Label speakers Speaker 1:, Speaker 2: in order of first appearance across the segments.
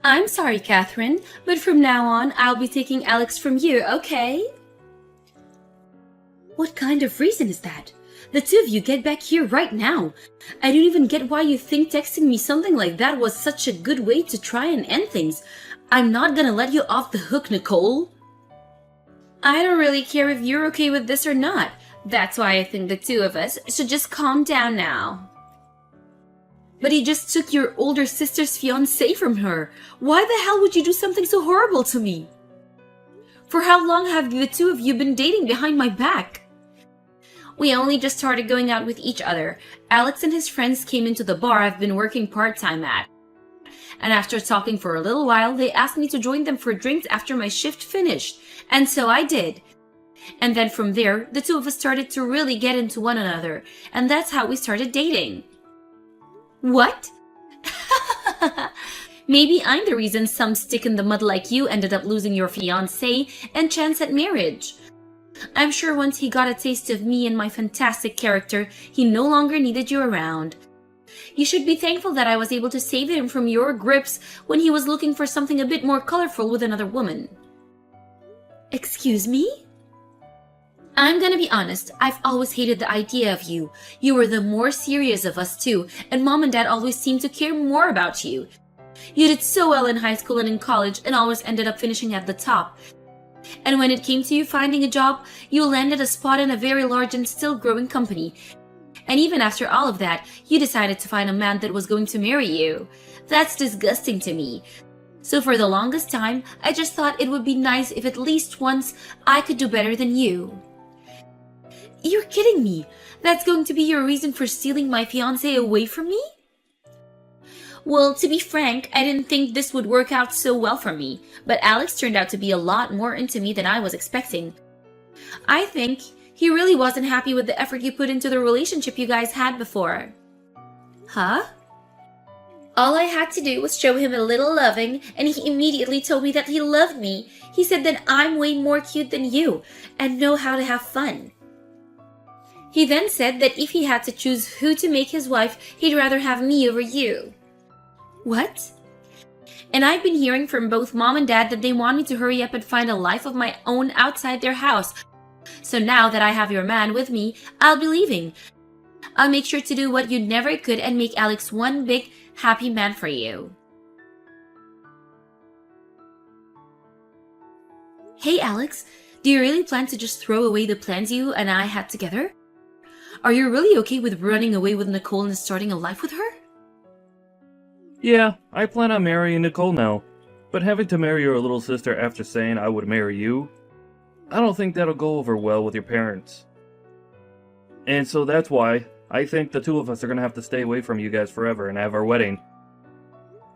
Speaker 1: I'm sorry, Catherine, but from now on, I'll be taking Alex from you, okay? What kind of reason is that? The two of you get back here right now. I don't even get why you think texting me something like that was such a good way to try and end things. I'm not gonna let you off the hook, Nicole. I don't really care if you're okay with this or not. That's why I think the two of us should just calm down now. But he just took your older sister's fiancé from her. Why the hell would you do something so horrible to me? For how long have the two of you been dating behind my back? We only just started going out with each other. Alex and his friends came into the bar I've been working part-time at. And after talking for a little while, they asked me to join them for drinks after my shift finished. And so I did. And then from there, the two of us started to really get into one another. And that's how we started dating. What? Maybe I'm the reason some stick in the mud like you ended up losing your fiancé and chance at marriage. I'm sure once he got a taste of me and my fantastic character, he no longer needed you around. You should be thankful that I was able to save him from your grips when he was looking for something a bit more colorful with another woman. Excuse me? I'm gonna be honest, I've always hated the idea of you. You were the more serious of us two, and Mom and Dad always seemed to care more about you. You did so well in high school and in college and always ended up finishing at the top. And when it came to you finding a job, you landed a spot in a very large and still growing company. And even after all of that, you decided to find a man that was going to marry you. That's disgusting to me. So for the longest time, I just thought it would be nice if at least once I could do better than you. You're kidding me. That's going to be your reason for stealing my fiancé away from me? Well, to be frank, I didn't think this would work out so well for me, but Alex turned out to be a lot more into me than I was expecting. I think he really wasn't happy with the effort you put into the relationship you guys had before. Huh? All I had to do was show him a little loving, and he immediately told me that he loved me. He said that I'm way more cute than you, and know how to have fun. He then said that if he had to choose who to make his wife, he'd rather have me over you. What? And I've been hearing from both Mom and Dad that they want me to hurry up and find a life of my own outside their house. So now that I have your man with me, I'll be leaving. I'll make sure to do what you never could and make Alex one big, happy man for you. Hey Alex, do you really plan to just throw away the plans you and I had together? Are you really okay with running away with Nicole and starting a life with her?
Speaker 2: Yeah, I plan on marrying Nicole now, but having to marry your little sister after saying I would marry you, I don't think that'll go over well with your parents. And so that's why I think the two of us are gonna have to stay away from you guys forever and have our wedding.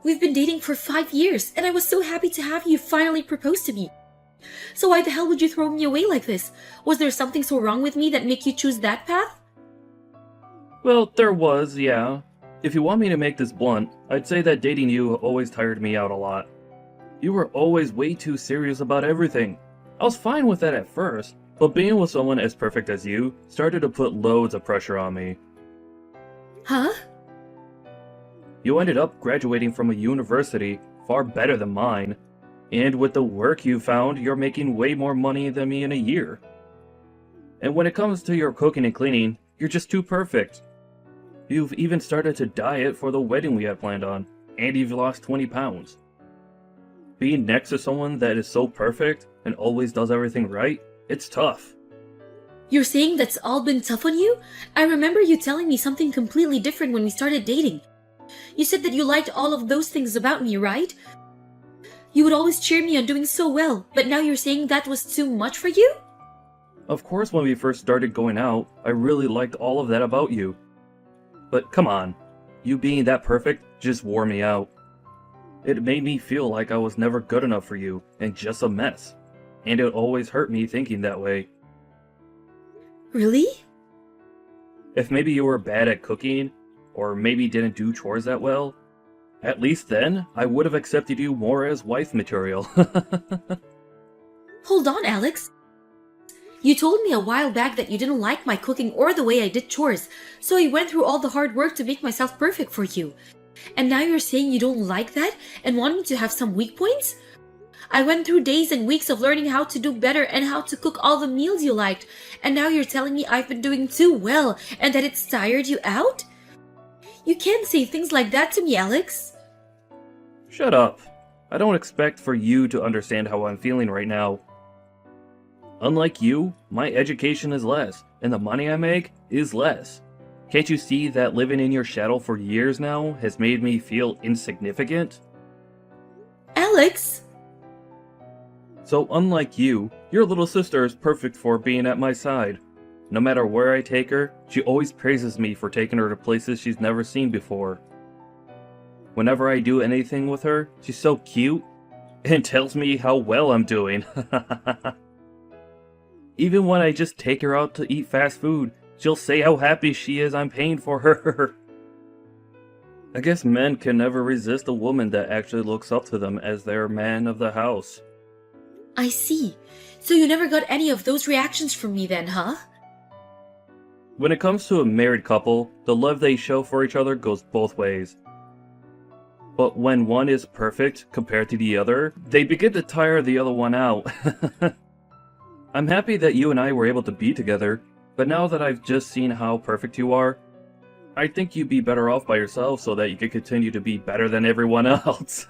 Speaker 1: We've been dating for 5 years, and I was so happy to have you finally propose to me. So why the hell would you throw me away like this? Was there something so wrong with me that made you choose that path?
Speaker 2: Well, there was, yeah. If you want me to make this blunt, I'd say that dating you always tired me out a lot. You were always way too serious about everything. I was fine with that at first, but being with someone as perfect as you started to put loads of pressure on me.
Speaker 1: Huh?
Speaker 2: You ended up graduating from a university far better than mine, and with the work you found, you're making way more money than me in a year. And when it comes to your cooking and cleaning, you're just too perfect. You've even started to diet for the wedding we had planned on, and you've lost 20 pounds. Being next to someone that is so perfect and always does everything right, it's tough.
Speaker 1: You're saying that's all been tough on you? I remember you telling me something completely different when we started dating. You said that you liked all of those things about me, right? You would always cheer me on doing so well, but now you're saying that was too much for you?
Speaker 2: Of course, when we first started going out, I really liked all of that about you. But come on, you being that perfect just wore me out. It made me feel like I was never good enough for you and just a mess. And it always hurt me thinking that way.
Speaker 1: Really?
Speaker 2: If maybe you were bad at cooking, or maybe didn't do chores that well, at least then I would have accepted you more as wife material.
Speaker 1: Hold on, Alex. You told me a while back that you didn't like my cooking or the way I did chores, so I went through all the hard work to make myself perfect for you. And now you're saying you don't like that and want me to have some weak points? I went through days and weeks of learning how to do better and how to cook all the meals you liked. And now you're telling me I've been doing too well and that it's tired you out? You can't say things like that to me, Alex.
Speaker 2: Shut up. I don't expect for you to understand how I'm feeling right now. Unlike you, my education is less, and the money I make is less. Can't you see that living in your shadow for years now has made me feel insignificant?
Speaker 1: Alex!
Speaker 2: So unlike you, your little sister is perfect for being at my side. No matter where I take her, she always praises me for taking her to places she's never seen before. Whenever I do anything with her, she's so cute and tells me how well I'm doing. Even when I just take her out to eat fast food, she'll say how happy she is I'm paying for her. I guess men can never resist a woman that actually looks up to them as their man of the house.
Speaker 1: I see. So you never got any of those reactions from me then, huh?
Speaker 2: When it comes to a married couple, the love they show for each other goes both ways. But when one is perfect compared to the other, they begin to tire the other one out. I'm happy that you and I were able to be together, but now that I've just seen how perfect you are, I think you'd be better off by yourself so that you could continue to be better than everyone else.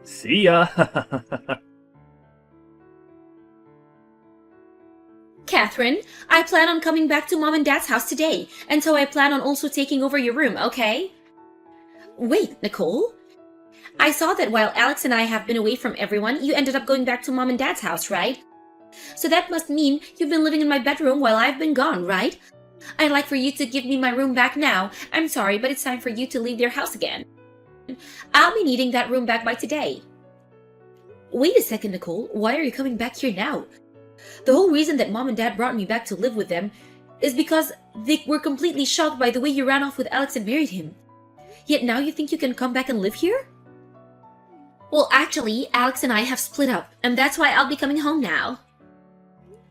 Speaker 2: See ya!
Speaker 1: Catherine, I plan on coming back to Mom and Dad's house today, and so I plan on also taking over your room, okay? Wait, Nicole? I saw that while Alex and I have been away from everyone, you ended up going back to Mom and Dad's house, right? So that must mean you've been living in my bedroom while I've been gone, right? I'd like for you to give me my room back now. I'm sorry, but it's time for you to leave their house again. I'll be needing that room back by today. Wait a second, Nicole. Why are you coming back here now? The whole reason that Mom and Dad brought me back to live with them is because they were completely shocked by the way you ran off with Alex and married him. Yet now you think you can come back and live here? Well, actually, Alex and I have split up, and that's why I'll be coming home now.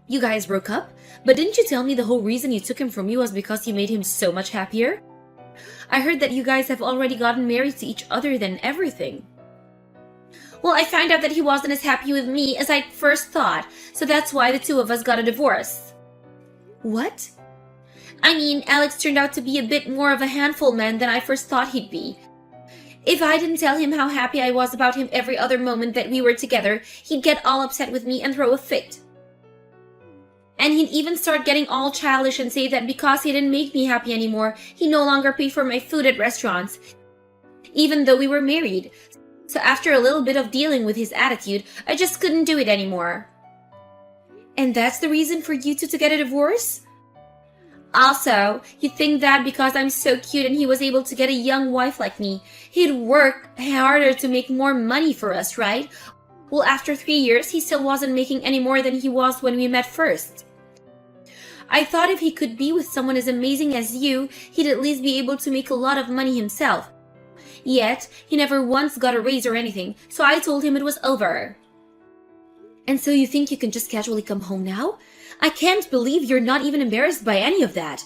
Speaker 1: You guys broke up? But didn't you tell me the whole reason you took him from you was because you made him so much happier? I heard that you guys have already gotten married to each other then everything. Well, I found out that he wasn't as happy with me as I first thought, so that's why the two of us got a divorce. What? I mean, Alex turned out to be a bit more of a handful man than I first thought he'd be. If I didn't tell him how happy I was about him every other moment that we were together, he'd get all upset with me and throw a fit. And he'd even start getting all childish and say that because he didn't make me happy anymore, he'd no longer pay for my food at restaurants, even though we were married. So after a little bit of dealing with his attitude, I just couldn't do it anymore. And that's the reason for you two to get a divorce? Also, you think that because I'm so cute and he was able to get a young wife like me, he'd work harder to make more money for us, right? Well, after 3 years, he still wasn't making any more than he was when we met first. I thought if he could be with someone as amazing as you, he'd at least be able to make a lot of money himself. Yet, he never once got a raise or anything, so I told him it was over. And so you think you can just casually come home now? I can't believe you're not even embarrassed by any of that.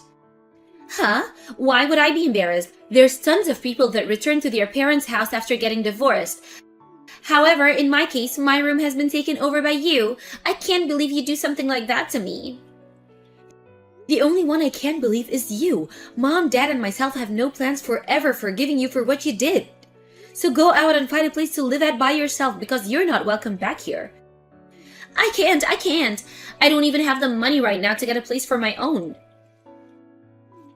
Speaker 1: Huh? Why would I be embarrassed? There's tons of people that return to their parents' house after getting divorced. However, in my case, my room has been taken over by you. I can't believe you'd do something like that to me. The only one I can't believe is you. Mom, Dad, and myself have no plans forever forgiving you for what you did. So go out and find a place to live at by yourself because you're not welcome back here. I can't. I don't even have the money right now to get a place for my own.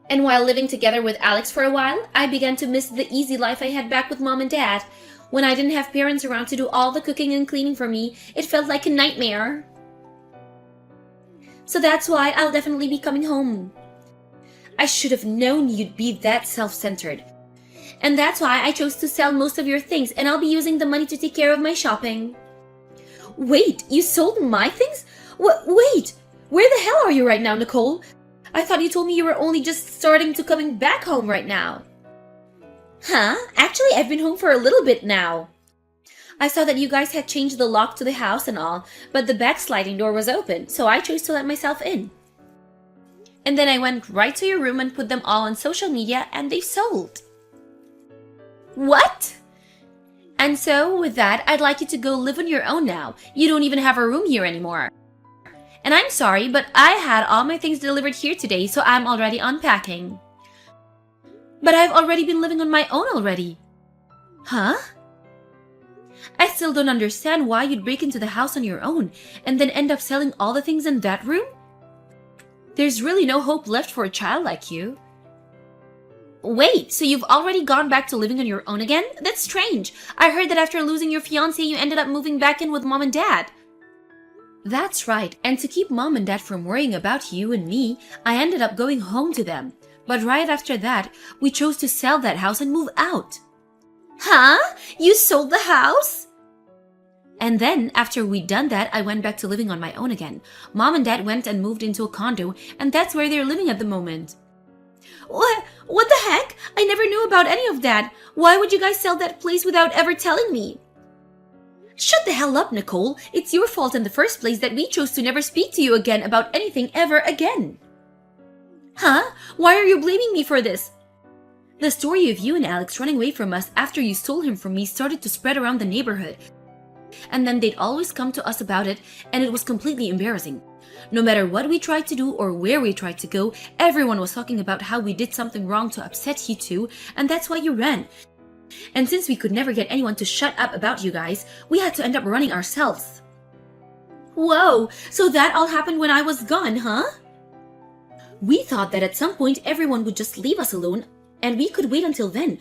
Speaker 1: And while living together with Alex for a while, I began to miss the easy life I had back with Mom and Dad. When I didn't have parents around to do all the cooking and cleaning for me, it felt like a nightmare. So that's why I'll definitely be coming home. I should have known you'd be that self-centered. And that's why I chose to sell most of your things, and I'll be using the money to take care of my shopping. Wait, you sold my things? Wait, where the hell are you right now, Nicole? I thought you told me you were only just starting to coming back home right now. Huh? Actually, I've been home for a little bit now. I saw that you guys had changed the lock to the house and all, but the back sliding door was open, so I chose to let myself in. And then I went right to your room and put them all on social media, and they sold. What? And so, with that, I'd like you to go live on your own now. You don't even have a room here anymore. And I'm sorry, but I had all my things delivered here today, so I'm already unpacking. But I've already been living on my own already. Huh? I still don't understand why you'd break into the house on your own and then end up selling all the things in that room. There's really no hope left for a child like you. Wait, so you've already gone back to living on your own again? That's strange. I heard that after losing your fiancé, you ended up moving back in with mom and dad. That's right, and to keep mom and dad from worrying about you and me, I ended up going home to them. But right after that, we chose to sell that house and move out. Huh? You sold the house? And then, after we'd done that, I went back to living on my own again. Mom and dad went and moved into a condo, and that's where they're living at the moment. What the heck? I never knew about any of that. Why would you guys sell that place without ever telling me? Shut the hell up, Nicole. It's your fault in the first place that we chose to never speak to you again about anything ever again. Huh? Why are you blaming me for this? The story of you and Alex running away from us after you stole him from me started to spread around the neighborhood. And then they'd always come to us about it, and it was completely embarrassing. No matter what we tried to do or where we tried to go, everyone was talking about how we did something wrong to upset you two, and that's why you ran. And since we could never get anyone to shut up about you guys, we had to end up running ourselves. Whoa, so that all happened when I was gone, huh? We thought that at some point everyone would just leave us alone, and we could wait until then.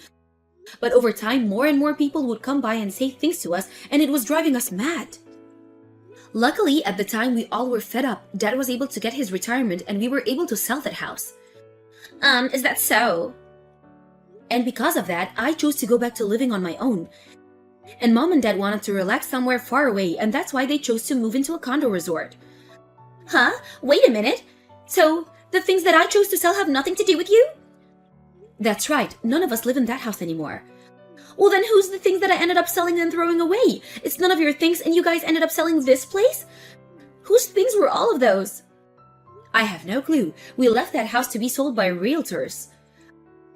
Speaker 1: But over time, more and more people would come by and say things to us, and it was driving us mad. Luckily, at the time we all were fed up, Dad was able to get his retirement and we were able to sell that house. Is that so? And because of that, I chose to go back to living on my own. And Mom and Dad wanted to relax somewhere far away, and that's why they chose to move into a condo resort. Huh? Wait a minute. So, the things that I chose to sell have nothing to do with you? That's right. None of us live in that house anymore. Well, then who's the things that I ended up selling and throwing away? It's none of your things and you guys ended up selling this place? Whose things were all of those? I have no clue. We left that house to be sold by realtors.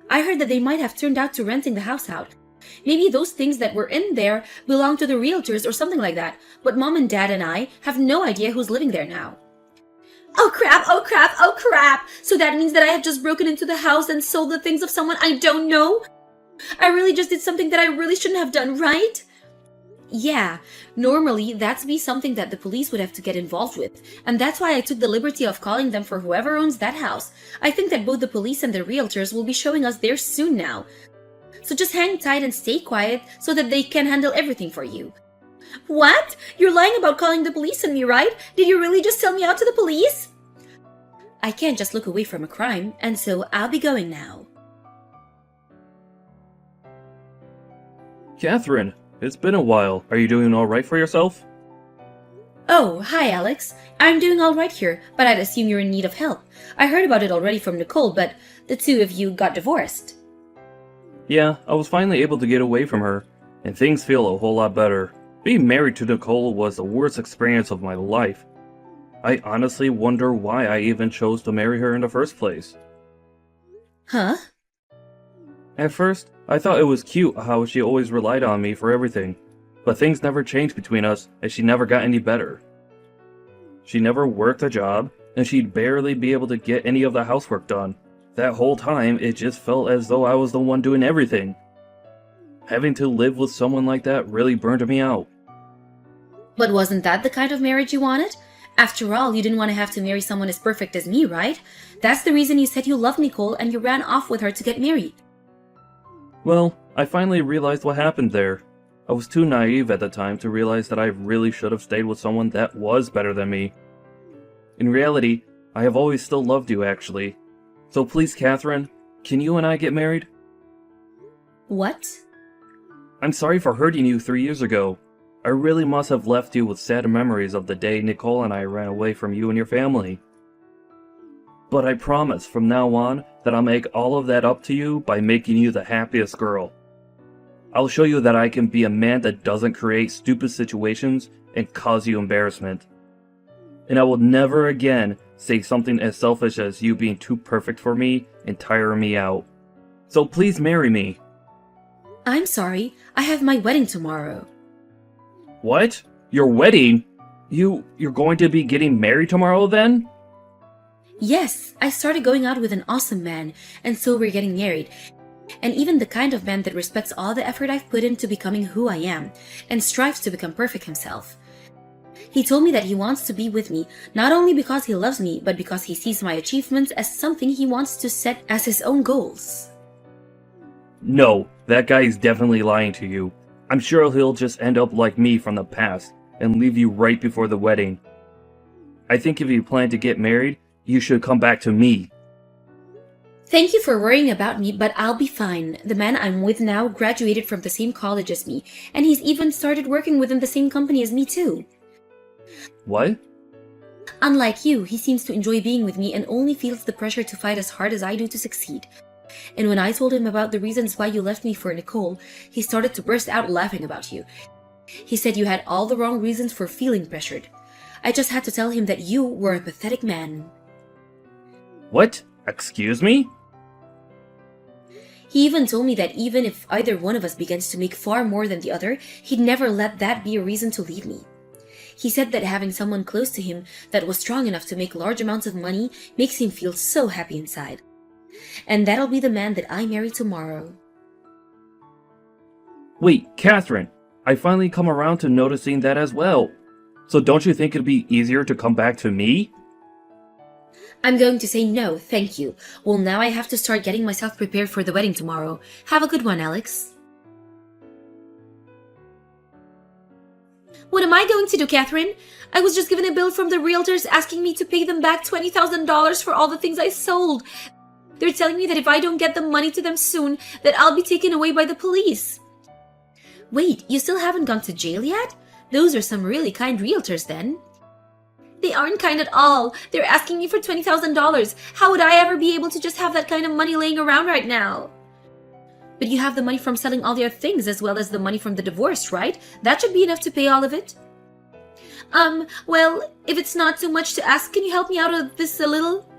Speaker 1: I heard that they might have turned out to renting the house out. Maybe those things that were in there belong to the realtors or something like that. But Mom and Dad and I have no idea who's living there now. Oh crap, oh crap, oh crap! So that means that I have just broken into the house and sold the things of someone I don't know? I really just did something that I really shouldn't have done, right? Yeah, normally that'd be something that the police would have to get involved with, and that's why I took the liberty of calling them for whoever owns that house. I think that both the police and the realtors will be showing us there soon now. So just hang tight and stay quiet so that they can handle everything for you. What? You're lying about calling the police on me, right? Did you really just sell me out to the police? I can't just look away from a crime, and so I'll be going now.
Speaker 2: Catherine, it's been a while. Are you doing all right for yourself?
Speaker 1: Oh, hi Alex. I'm doing all right here, but I'd assume you're in need of help. I heard about it already from Nicole, but the two of you got divorced.
Speaker 2: Yeah, I was finally able to get away from her, and things feel a whole lot better. Being married to Nicole was the worst experience of my life. I honestly wonder why I even chose to marry her in the first place.
Speaker 1: Huh?
Speaker 2: At first, I thought it was cute how she always relied on me for everything, but things never changed between us and she never got any better. She never worked a job, and she'd barely be able to get any of the housework done. That whole time, it just felt as though I was the one doing everything. Having to live with someone like that really burned me out.
Speaker 1: But wasn't that the kind of marriage you wanted? After all, you didn't want to have to marry someone as perfect as me, right? That's the reason you said you loved Nicole and you ran off with her to get married.
Speaker 2: Well, I finally realized what happened there. I was too naive at the time to realize that I really should have stayed with someone that was better than me. In reality, I have always still loved you, actually. So please, Catherine, can you and I get married?
Speaker 1: What?
Speaker 2: I'm sorry for hurting you 3 years ago. I really must have left you with sad memories of the day Nicole and I ran away from you and your family. But I promise from now on that I'll make all of that up to you by making you the happiest girl. I'll show you that I can be a man that doesn't create stupid situations and cause you embarrassment. And I will never again say something as selfish as you being too perfect for me and tiring me out. So please marry me.
Speaker 1: I'm sorry, I have my wedding tomorrow.
Speaker 2: What? Your wedding? You're going to be getting married tomorrow then?
Speaker 1: Yes, I started going out with an awesome man, and so we're getting married. And even the kind of man that respects all the effort I've put into becoming who I am, and strives to become perfect himself. He told me that he wants to be with me, not only because he loves me, but because he sees my achievements as something he wants to set as his own goals.
Speaker 2: No, that guy is definitely lying to you. I'm sure he'll just end up like me from the past and leave you right before the wedding. I think if you plan to get married, you should come back to me.
Speaker 1: Thank you for worrying about me, but I'll be fine. The man I'm with now graduated from the same college as me, and he's even started working within the same company as me too.
Speaker 2: What?
Speaker 1: Unlike you, he seems to enjoy being with me and only feels the pressure to fight as hard as I do to succeed. And when I told him about the reasons why you left me for Nicole, he started to burst out laughing about you. He said you had all the wrong reasons for feeling pressured. I just had to tell him that you were a pathetic man.
Speaker 2: What? Excuse me?
Speaker 1: He even told me that even if either one of us begins to make far more than the other, he'd never let that be a reason to leave me. He said that having someone close to him that was strong enough to make large amounts of money makes him feel so happy inside. And that'll be the man that I marry tomorrow.
Speaker 2: Wait, Catherine, I finally come around to noticing that as well. So don't you think it'd be easier to come back to me?
Speaker 1: I'm going to say no, thank you. Well, now I have to start getting myself prepared for the wedding tomorrow. Have a good one, Alex. What am I going to do, Catherine? I was just given a bill from the realtors asking me to pay them back $20,000 for all the things I sold. They're telling me that if I don't get the money to them soon, that I'll be taken away by the police. Wait, you still haven't gone to jail yet? Those are some really kind realtors then. They aren't kind at all. They're asking me for $20,000. How would I ever be able to just have that kind of money laying around right now? But you have the money from selling all their things as well as the money from the divorce, right? That should be enough to pay all of it. Well, if it's not too much to ask, can you help me out of this a little?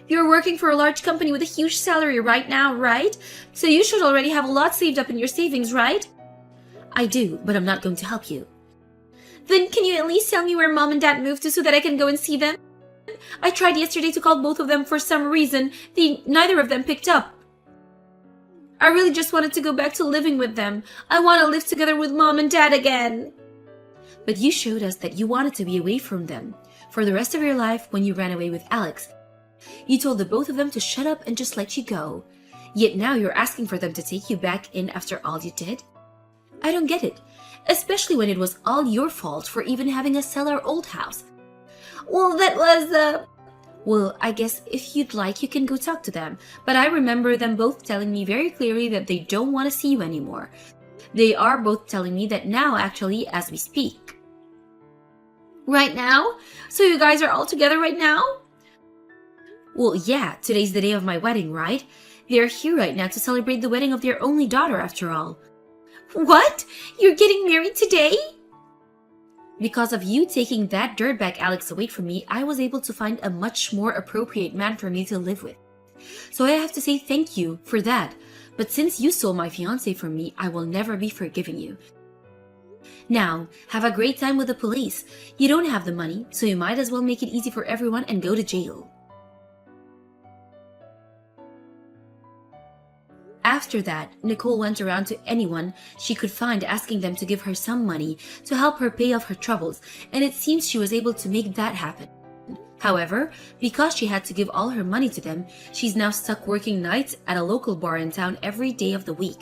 Speaker 1: You're working for a large company with a huge salary right now, right? So you should already have a lot saved up in your savings, right? I do, but I'm not going to help you. Then can you at least tell me where Mom and Dad moved to so that I can go and see them? I tried yesterday to call both of them for some reason. Neither of them picked up. I really just wanted to go back to living with them. I want to live together with Mom and Dad again. But you showed us that you wanted to be away from them for the rest of your life when you ran away with Alex. You told the both of them to shut up and just let you go. Yet now you're asking for them to take you back in after all you did? I don't get it, especially when it was all your fault for even having us sell our old house. Well, that was, Well, I guess if you'd like, you can go talk to them. But I remember them both telling me very clearly that they don't want to see you anymore. They are both telling me that now, actually, as we speak. Right now? So you guys are all together right now? Well, yeah, today's the day of my wedding, right? They're here right now to celebrate the wedding of their only daughter, after all. What? You're getting married today? Because of you taking that dirtbag Alex away from me, I was able to find a much more appropriate man for me to live with. So I have to say thank you for that. But since you stole my fiancé from me, I will never be forgiving you. Now, have a great time with the police. You don't have the money, so you might as well make it easy for everyone and go to jail. After that, Nicole went around to anyone she could find asking them to give her some money to help her pay off her troubles, and it seems she was able to make that happen. However, because she had to give all her money to them, she's now stuck working nights at a local bar in town every day of the week.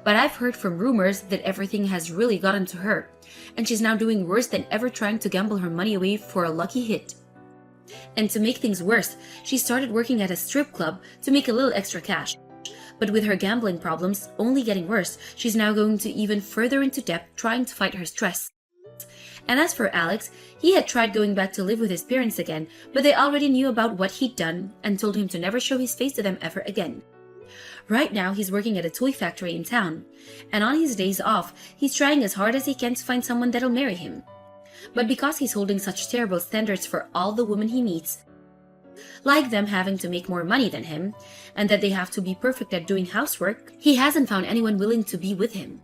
Speaker 1: But I've heard from rumors that everything has really gotten to her, and she's now doing worse than ever trying to gamble her money away for a lucky hit. And to make things worse, she started working at a strip club to make a little extra cash. But with her gambling problems only getting worse, she's now going to even further into debt trying to fight her stress. And as for Alex, he had tried going back to live with his parents again, but they already knew about what he'd done and told him to never show his face to them ever again. Right now, he's working at a toy factory in town, and on his days off, he's trying as hard as he can to find someone that'll marry him. But because he's holding such terrible standards for all the women he meets, like them having to make more money than him, and that they have to be perfect at doing housework, he hasn't found anyone willing to be with him.